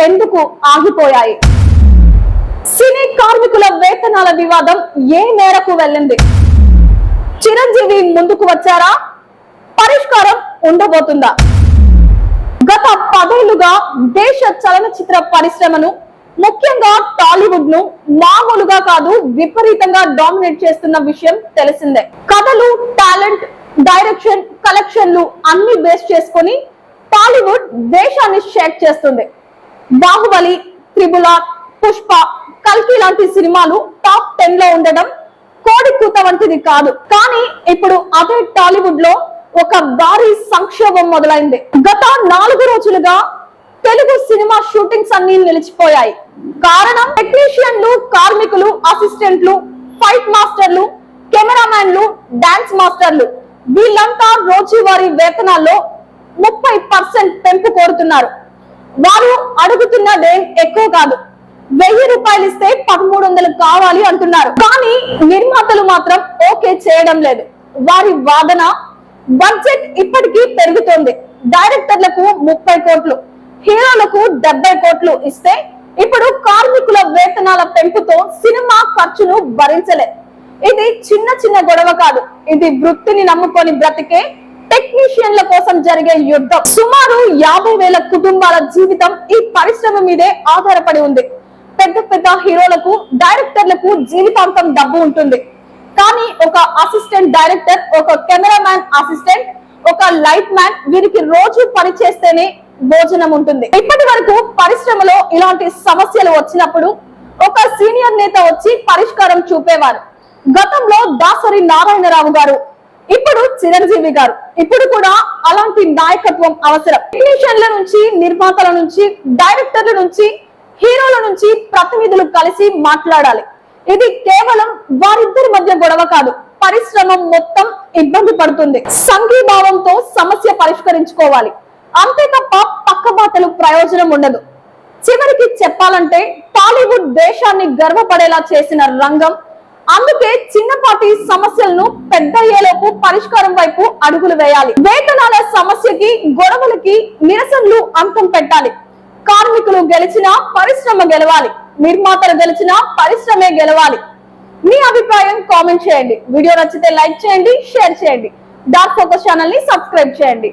ఎందుకు ఆగిపోయాయి? సినీ కార్మికుల వేతనాల వివాదం ఏ మేరకు వెళ్ళింది? చిరంజీవి ముందుకు వచ్చారా? పరిష్కారం ఉండబోతుందా? గత 10 ఏళ్లుగా దేశ చలనచిత్ర పరిశ్రమను, ముఖ్యంగా టాలీవుడ్ ను మామూలుగా కాదు విపరీతంగా డామినేట్ చేస్తున్న విషయం తెలిసిందే. కథలు, టాలెంట్, డైరెక్షన్, కలెక్షన్లు అన్ని బేస్ చేసుకొని టాలీవుడ్ దేశాన్ని షేక్ చేస్తుంది. బాహుబలి, త్రిబుల్ ఆర్, పుష్ప, కల్కి లాంటి సినిమాలు టాప్ 10 లో ఉండడం కోడి కూత వంటిది కాదు. కానీ ఇప్పుడు అదే టాలీవుడ్ లో ఒక భారీ సంక్షోభం మొదలైంది. గత 4 రోజులుగా తెలుగు సినిమా షూటింగ్స్ అన్ని నిలిచిపోయాయి. కారణం టెక్నీషియన్లు, కార్మికులు, అసిస్టెంట్లు, ఫైట్ మాస్టర్లు, కెమెరామ్యాన్లు, డాన్స్ మాస్టర్లు వీళ్ళంతా రోజువారీ వేతనాల్లో 30% పెంపు కోరుతున్నారు. వారు అడుగుతున్నదేం ఎక్కువ కాదు, 1000 రూపాయలు ఇస్తే 1300 కావాలి అంటున్నారు. కానీ నిర్మాతలు మాత్రం ఓకే చేయడం లేదు. వారి వాదన, బడ్జెట్ ఇప్పటికీ పెరుగుతోంది. డైరెక్టర్లకు 30 కోట్లు, హీరోలకు 70 కోట్లు ఇస్తే ఇప్పుడు కార్మికుల వేతనాల పెంపుతో సినిమా ఖర్చును భరించలే. ఇది చిన్న గొడవ కాదు, ఇది వృత్తిని నమ్ముకొని బ్రతికే టెక్నీషియన్ల కోసం జరిగే యుద్ధం. సుమారు 50,000 కుటుంబాల జీవితం ఈ పరిశ్రమ మీదే ఆధారపడి ఉంది. పెద్ద హీరోలకు, డైరెక్టర్లకు జీవితాంతం డబ్బు ఉంటుంది. కానీ ఒక అసిస్టెంట్ డైరెక్టర్, ఒక కెమెరామ్యాన్ అసిస్టెంట్, ఒక లైట్ మ్యాన్ వీరికి రోజు పని చేస్తేనే భోజనం ఉంటుంది. ఇప్పటి వరకు పరిశ్రమలో ఇలాంటి సమస్యలు వచ్చినప్పుడు ఒక సీనియర్ నేత వచ్చి పరిష్కారం చూపేవారు. గతంలో దాసరి నారాయణరావు గారు, ఇప్పుడు చిరంజీవి గారు. ఇప్పుడు కూడా అలాంటి నాయకత్వం అవసరం. టెక్నీషియన్ల నుంచి, నిర్మాతల నుంచి, డైరెక్టర్ల నుంచి, హీరోల నుంచి ప్రతినిధులు కలిసి మాట్లాడాలి. ఇది కేవలం వారిద్దరి మధ్య గొడవ కాదు, పరిశ్రమ మొత్తం ఇబ్బంది పడుతుంది. సంఘీభావంతో సమస్య పరిష్కరించుకోవాలి. అంతే తప్ప పక్కబాటలు ప్రయోజనం ఉండదు. చివరికి చెప్పాలంటే టాలీవుడ్ దేశాన్ని గర్వపడేలా చేసిన రంగం. అందుకే చిన్నపాటి సమస్యలను పెద్దయ్యేలోపు పరిష్కారం వైపు అడుగులు వేయాలి. వేతనాల సమస్యకి, గొడవలకి, నిరసనలు అంతం పెట్టాలి. కార్మికులు గెలిచినా పరిశ్రమ గెలవాలి, నిర్మాతలు గెలిచినా పరిశ్రమే గెలవాలి. మీ అభిప్రాయం కామెంట్ చేయండి. వీడియో నచ్చితే లైక్ చేయండి, షేర్ చేయండి. డార్క్ ఫోకస్ ఛానల్ ని సబ్స్క్రైబ్ చేయండి.